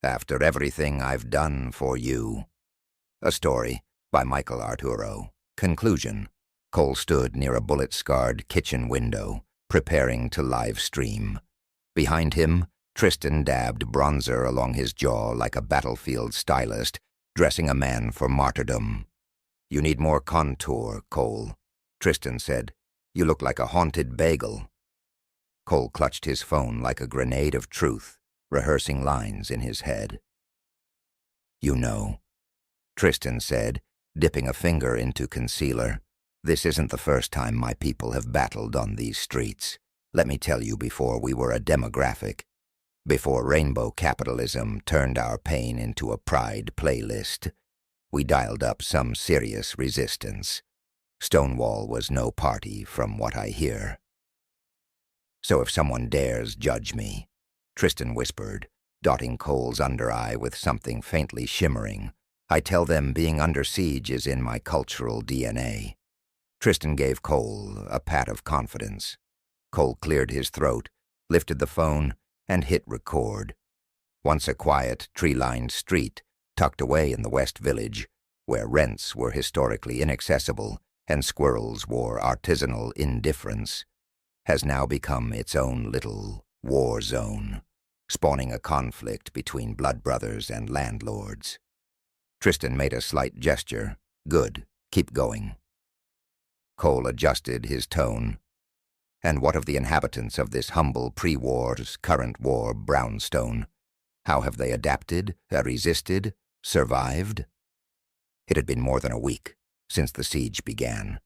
After everything I've done for you. A story by Michael Arturo. Conclusion. Cole stood near a bullet-scarred kitchen window, preparing to live stream. Behind him, Tristan dabbed bronzer along his jaw like a battlefield stylist, dressing a man for martyrdom. "You need more contour, Cole," Tristan said. "You look like a haunted bagel." Cole clutched his phone like a grenade of truth, rehearsing lines in his head. "You know," Tristan said, dipping a finger into concealer, "this isn't the first time my people have battled on these streets. Let me tell you, before we were a demographic, before rainbow capitalism turned our pain into a pride playlist, we dialed up some serious resistance. Stonewall was no party, from what I hear. So if someone dares judge me," Tristan whispered, dotting Cole's under eye with something faintly shimmering, "I tell them being under siege is in my cultural DNA." Tristan gave Cole a pat of confidence. Cole cleared his throat, lifted the phone, and hit record. Once a quiet, tree-lined street, tucked away in the West Village, where rents were historically inaccessible and squirrels wore artisanal indifference, has now become its own little war zone, spawning a conflict between blood brothers and landlords. Tristan made a slight gesture. "Good, keep going." Cole adjusted his tone. "And what of the inhabitants of this humble pre-war's current war brownstone? How have they adapted, resisted, survived?" It had been more than a week since the siege began.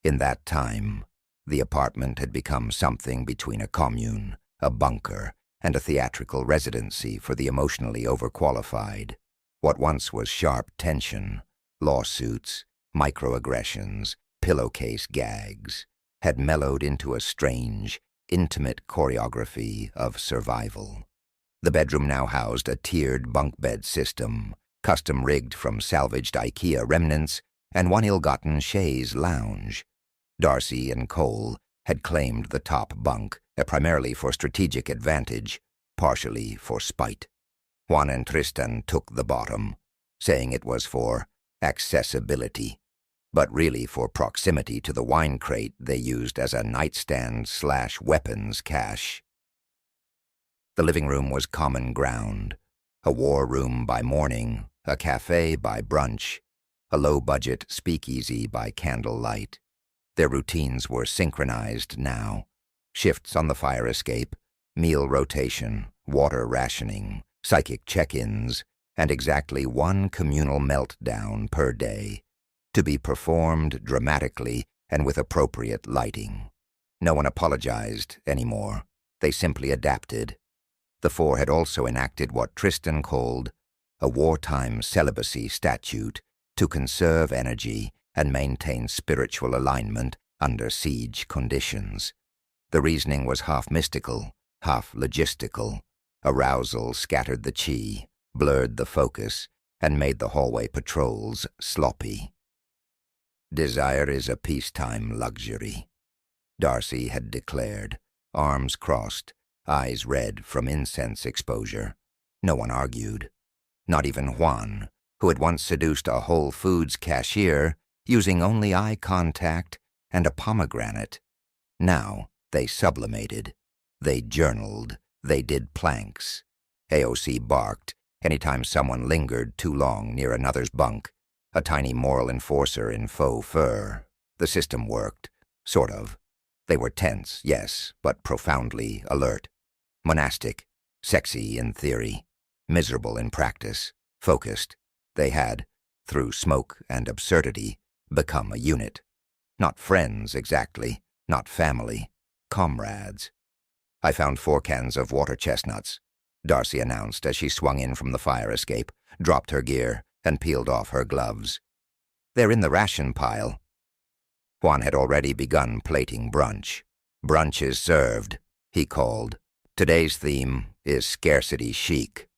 In that time, the apartment had become something between a commune, a bunker, and a theatrical residency for the emotionally overqualified. What once was sharp tension, lawsuits, microaggressions, pillowcase gags, had mellowed into a strange, intimate choreography of survival. The bedroom now housed a tiered bunk bed system, custom-rigged from salvaged IKEA remnants, and one ill-gotten chaise lounge. Darcy and Cole had claimed the top bunk, primarily for strategic advantage, partially for spite. Juan and Tristan took the bottom, saying it was for accessibility, but really for proximity to the wine crate they used as a nightstand/weapons cache. The living room was common ground, a war room by morning, a cafe by brunch, a low-budget speakeasy by candlelight. Their routines were synchronized now. Shifts on the fire escape, meal rotation, water rationing, psychic check-ins, and exactly one communal meltdown per day, to be performed dramatically and with appropriate lighting. No one apologized anymore. They simply adapted. The four had also enacted what Tristan called a wartime celibacy statute to conserve energy and maintain spiritual alignment under siege conditions. The reasoning was half mystical, half logistical. Arousal scattered the chi, blurred the focus, and made the hallway patrols sloppy. "Desire is a peacetime luxury," Darcy had declared, arms crossed, eyes red from incense exposure. No one argued. Not even Juan, who had once seduced a Whole Foods cashier using only eye contact and a pomegranate. Now they sublimated. They journaled. They did planks. AOC barked anytime someone lingered too long near another's bunk, a tiny moral enforcer in faux fur. The system worked, sort of. They were tense, yes, but profoundly alert. Monastic, sexy in theory, miserable in practice, focused. They had, through smoke and absurdity, become a unit. Not friends, exactly, not family, comrades. "I found 4 cans of water chestnuts," Darcy announced as she swung in from the fire escape, dropped her gear, and peeled off her gloves. "They're in the ration pile." Juan had already begun plating brunch. "Brunch is served," he called. "Today's theme is scarcity chic."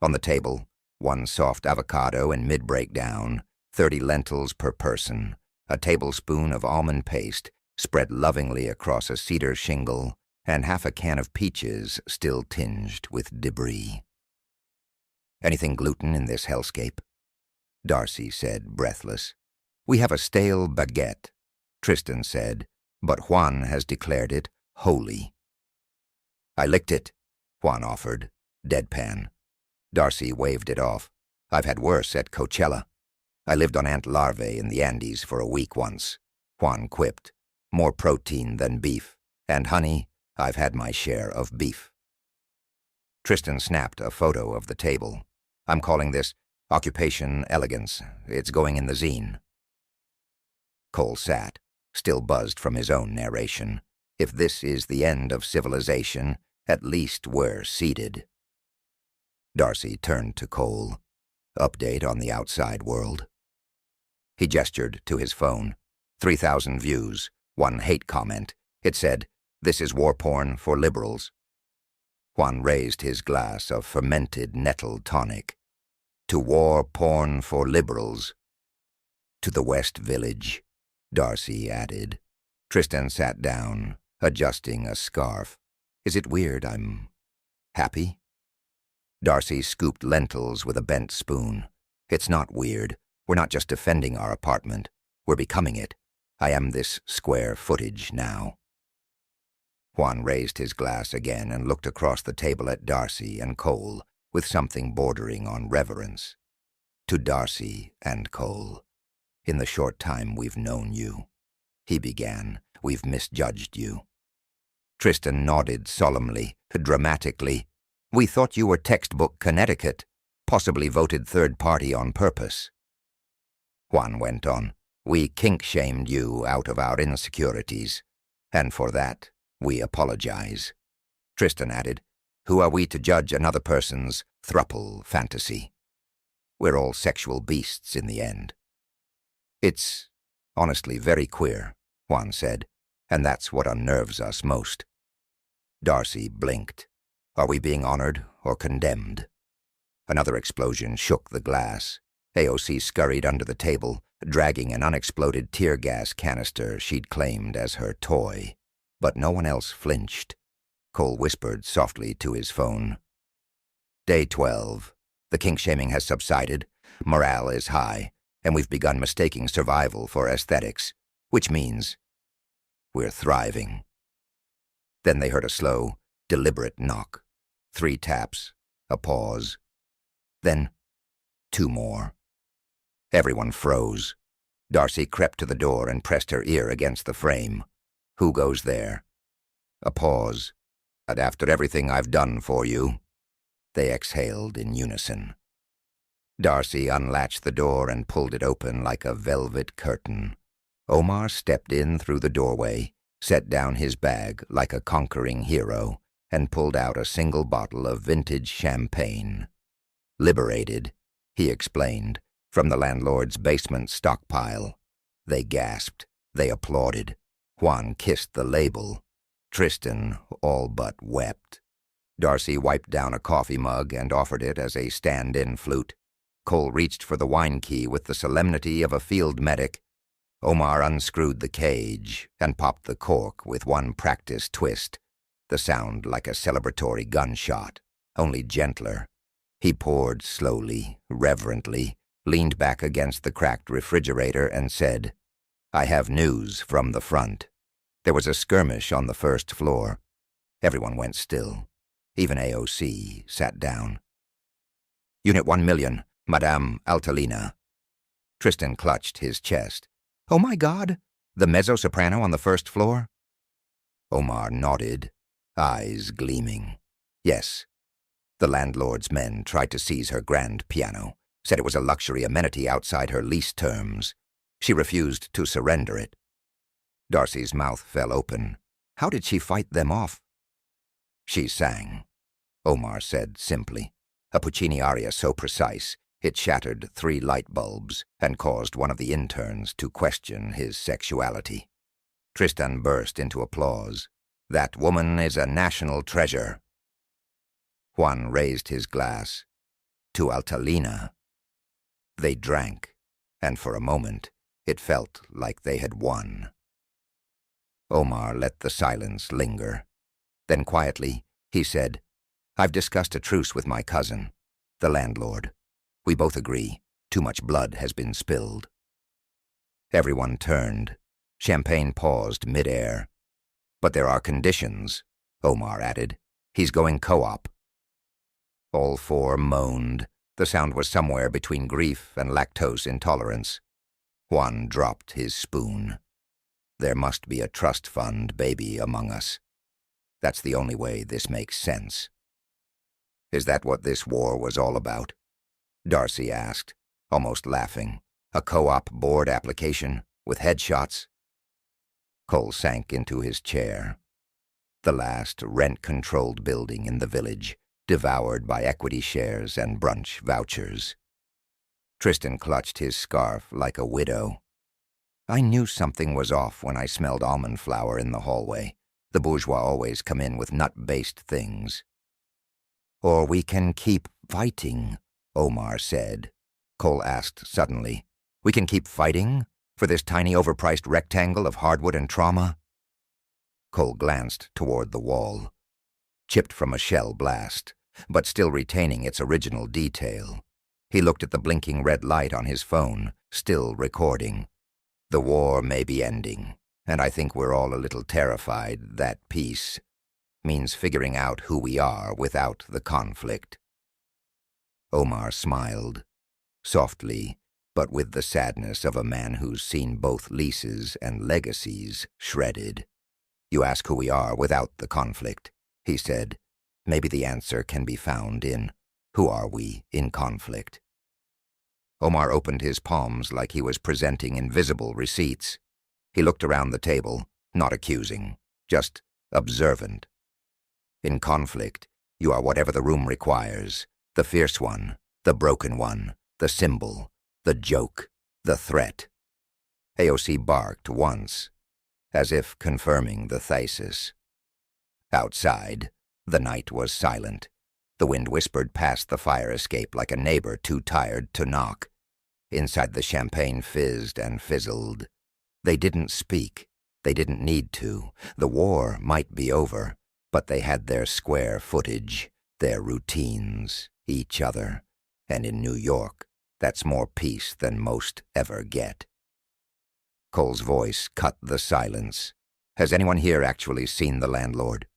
On the table, 1 soft avocado in mid-breakdown, 30 lentils per person, a tablespoon of almond paste spread lovingly across a cedar shingle, and half a can of peaches still tinged with debris. Anything gluten in this hellscape? Darcy said, breathless. We have a stale baguette, Tristan said, but Juan has declared it holy. I licked it, Juan offered, deadpan. Darcy waved it off. I've had worse at Coachella. I lived on ant larvae in the Andes for a week once, Juan quipped. More protein than beef. And honey, I've had my share of beef. Tristan snapped a photo of the table. I'm calling this Occupation Elegance. It's going in the zine. Cole sat, still buzzed from his own narration. If this is the end of civilization, at least we're seated. Darcy turned to Cole. Update on the outside world. He gestured to his phone. 3,000 views, 1 hate comment. It said, "This is war porn for liberals." Juan raised his glass of fermented nettle tonic. To war porn for liberals. To the West Village, Darcy added. Tristan sat down, adjusting a scarf. Is it weird I'm happy? Darcy scooped lentils with a bent spoon. It's not weird. We're not just defending our apartment. We're becoming it. I am this square footage now. Juan raised his glass again and looked across the table at Darcy and Cole with something bordering on reverence. To Darcy and Cole. In the short time we've known you, he began, we've misjudged you. Tristan nodded solemnly, dramatically. We thought you were textbook Connecticut, possibly voted third party on purpose. Juan went on. We kink-shamed you out of our insecurities, and for that, we apologize. Tristan added, who are we to judge another person's thruple fantasy? We're all sexual beasts in the end. It's honestly very queer, Juan said, and that's what unnerves us most. Darcy blinked. Are we being honored or condemned? Another explosion shook the glass. AOC scurried under the table, dragging an unexploded tear gas canister she'd claimed as her toy. But no one else flinched. Cole whispered softly to his phone. Day 12. The kink-shaming has subsided, morale is high, and we've begun mistaking survival for aesthetics, which means we're thriving. Then they heard a slow, deliberate knock. 3 taps, a pause. Then 2 more. Everyone froze. Darcy crept to the door and pressed her ear against the frame. Who goes there? A pause. But after everything I've done for you, they exhaled in unison. Darcy unlatched the door and pulled it open like a velvet curtain. Omar stepped in through the doorway, set down his bag like a conquering hero, and pulled out a single bottle of vintage champagne. Liberated, he explained, from the landlord's basement stockpile. They gasped. They applauded. Juan kissed the label. Tristan all but wept. Darcy wiped down a coffee mug and offered it as a stand-in flute. Cole reached for the wine key with the solemnity of a field medic. Omar unscrewed the cage and popped the cork with one practiced twist, the sound like a celebratory gunshot, only gentler. He poured slowly, reverently, leaned back against the cracked refrigerator and said, I have news from the front. There was a skirmish on the first floor. Everyone went still. Even AOC sat down. Unit 1 million, Madame Altalina. Tristan clutched his chest. Oh my God! The mezzo-soprano on the first floor? Omar nodded, eyes gleaming. Yes. The landlord's men tried to seize her grand piano, said it was a luxury amenity outside her lease terms. She refused to surrender it. Darcy's mouth fell open. How did she fight them off? She sang, Omar said simply. A Puccini aria so precise, it shattered 3 light bulbs and caused one of the interns to question his sexuality. Tristan burst into applause. That woman is a national treasure. Juan raised his glass. To Altalina. They drank, and for a moment it felt like they had won. Omar let the silence linger. Then quietly, he said, I've discussed a truce with my cousin. The landlord. We both agree. Too much blood has been spilled. Everyone turned. Champagne paused mid-air. But there are conditions, Omar added. He's going co-op. All four moaned. The sound was somewhere between grief and lactose intolerance. Juan dropped his spoon. There must be a trust fund baby among us. That's the only way this makes sense. Is that what this war was all about? Darcy asked, almost laughing. A co-op board application with headshots? Cole sank into his chair. The last rent-controlled building in the village, devoured by equity shares and brunch vouchers. Tristan clutched his scarf like a widow. I knew something was off when I smelled almond flour in the hallway. The bourgeois always come in with nut-based things. Or we can keep fighting, Omar said. Cole asked suddenly. We can keep fighting? For this tiny overpriced rectangle of hardwood and trauma? Cole glanced toward the wall. Chipped from a shell blast, but still retaining its original detail. He looked at the blinking red light on his phone, still recording. The war may be ending, and I think we're all a little terrified that peace means figuring out who we are without the conflict. Omar smiled, softly, but with the sadness of a man who's seen both leases and legacies shredded. You ask who we are without the conflict, he said. Maybe the answer can be found in who are we in conflict. Omar opened his palms like he was presenting invisible receipts. He looked around the table, not accusing, just observant. In conflict, you are whatever the room requires, the fierce one, the broken one, the symbol, the joke, the threat. AOC barked once, as if confirming the thesis. Outside, the night was silent. The wind whispered past the fire escape like a neighbor too tired to knock. Inside the champagne fizzed and fizzled. They didn't speak. They didn't need to. The war might be over, but they had their square footage, their routines, each other. And in New York, that's more peace than most ever get. Cole's voice cut the silence. Has anyone here actually seen the landlord?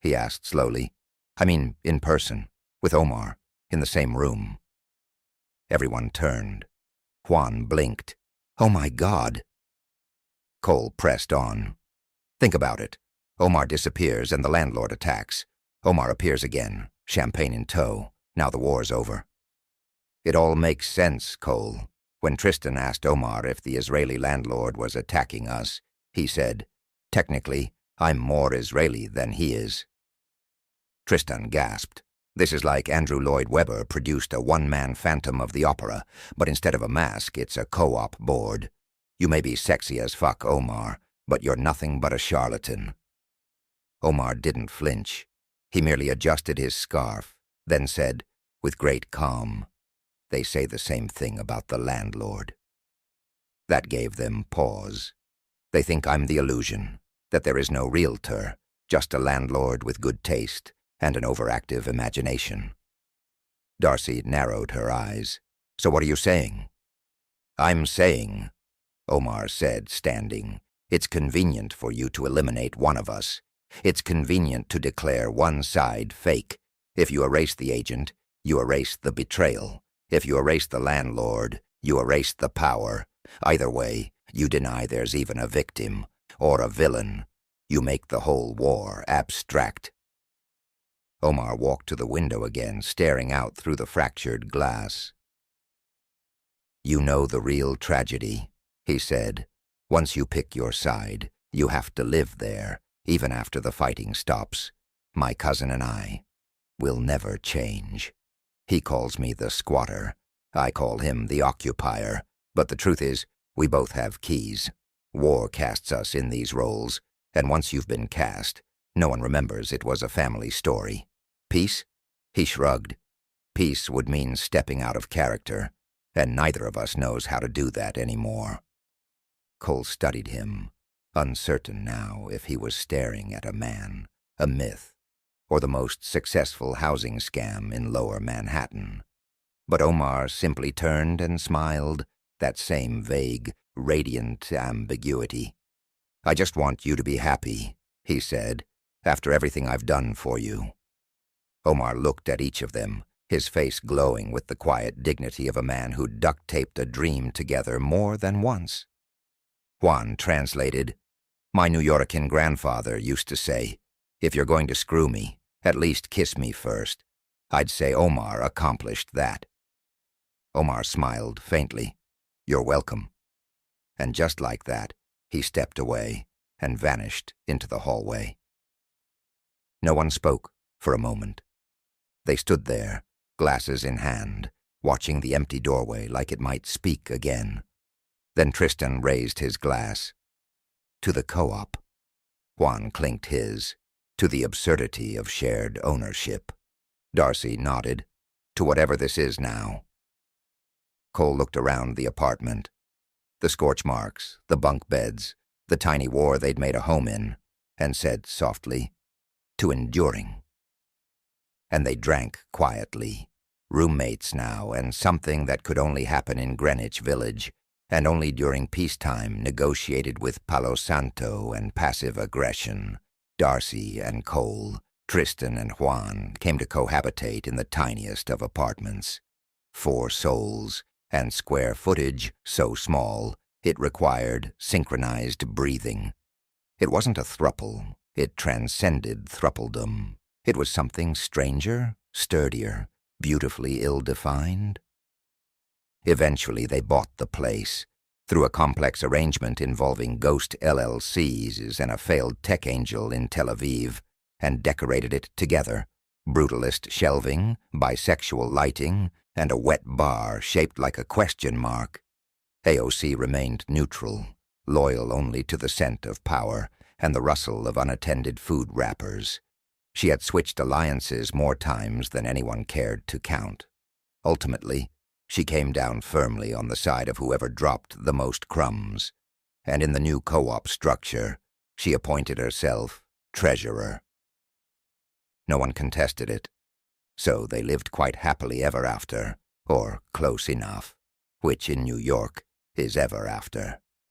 He asked slowly. I mean, in person, with Omar, in the same room. Everyone turned. Juan blinked. Oh my God. Cole pressed on. Think about it. Omar disappears and the landlord attacks. Omar appears again, champagne in tow. Now the war's over. It all makes sense, Cole. When Tristan asked Omar if the Israeli landlord was attacking us, he said, technically, I'm more Israeli than he is. Tristan gasped. This is like Andrew Lloyd Webber produced a one-man Phantom of the Opera, but instead of a mask, it's a co-op board. You may be sexy as fuck, Omar, but you're nothing but a charlatan. Omar didn't flinch. He merely adjusted his scarf, then said, with great calm, they say the same thing about the landlord. That gave them pause. They think I'm the illusion, that there is no realtor, just a landlord with good taste and an overactive imagination. Darcy narrowed her eyes. So what are you saying? I'm saying, Omar said, standing, it's convenient for you to eliminate one of us. It's convenient to declare one side fake. If you erase the agent, you erase the betrayal. If you erase the landlord, you erase the power. Either way, you deny there's even a victim, or a villain. You make the whole war abstract. Omar walked to the window again, staring out through the fractured glass. You know the real tragedy, he said. Once you pick your side, you have to live there, even after the fighting stops. My cousin and I will never change. He calls me the squatter. I call him the occupier. But the truth is, we both have keys. War casts us in these roles, and once you've been cast, no one remembers it was a family story. Peace? He shrugged. Peace would mean stepping out of character, and neither of us knows how to do that anymore. Cole studied him, uncertain now if he was staring at a man, a myth, or the most successful housing scam in Lower Manhattan. But Omar simply turned and smiled, that same vague, radiant ambiguity. "I just want you to be happy," he said, "after everything I've done for you." Omar looked at each of them, his face glowing with the quiet dignity of a man who'd duct-taped a dream together more than once. Juan translated, "My New Yorkin grandfather used to say, 'If you're going to screw me, at least kiss me first.' I'd say Omar accomplished that." Omar smiled faintly. "You're welcome." And just like that, he stepped away and vanished into the hallway. No one spoke for a moment. They stood there, glasses in hand, watching the empty doorway like it might speak again. Then Tristan raised his glass. "To the co-op." Juan clinked his. "To the absurdity of shared ownership." Darcy nodded. "To whatever this is now." Cole looked around the apartment. The scorch marks, the bunk beds, the tiny war they'd made a home in, and said softly, "To enduring." And they drank quietly, roommates now, and something that could only happen in Greenwich Village, and only during peacetime negotiated with Palo Santo and passive aggression. Darcy and Cole, Tristan and Juan came to cohabitate in the tiniest of apartments. 4 souls, and square footage so small it required synchronized breathing. It wasn't a thruple, it transcended thruppledom. It was something stranger, sturdier, beautifully ill-defined. Eventually they bought the place, through a complex arrangement involving ghost LLCs and a failed tech angel in Tel Aviv, and decorated it together. Brutalist shelving, bisexual lighting, and a wet bar shaped like a question mark. AOC remained neutral, loyal only to the scent of power and the rustle of unattended food wrappers. She had switched alliances more times than anyone cared to count. Ultimately, she came down firmly on the side of whoever dropped the most crumbs, and in the new co-op structure, she appointed herself treasurer. No one contested it, so they lived quite happily ever after, or close enough, which in New York is ever after.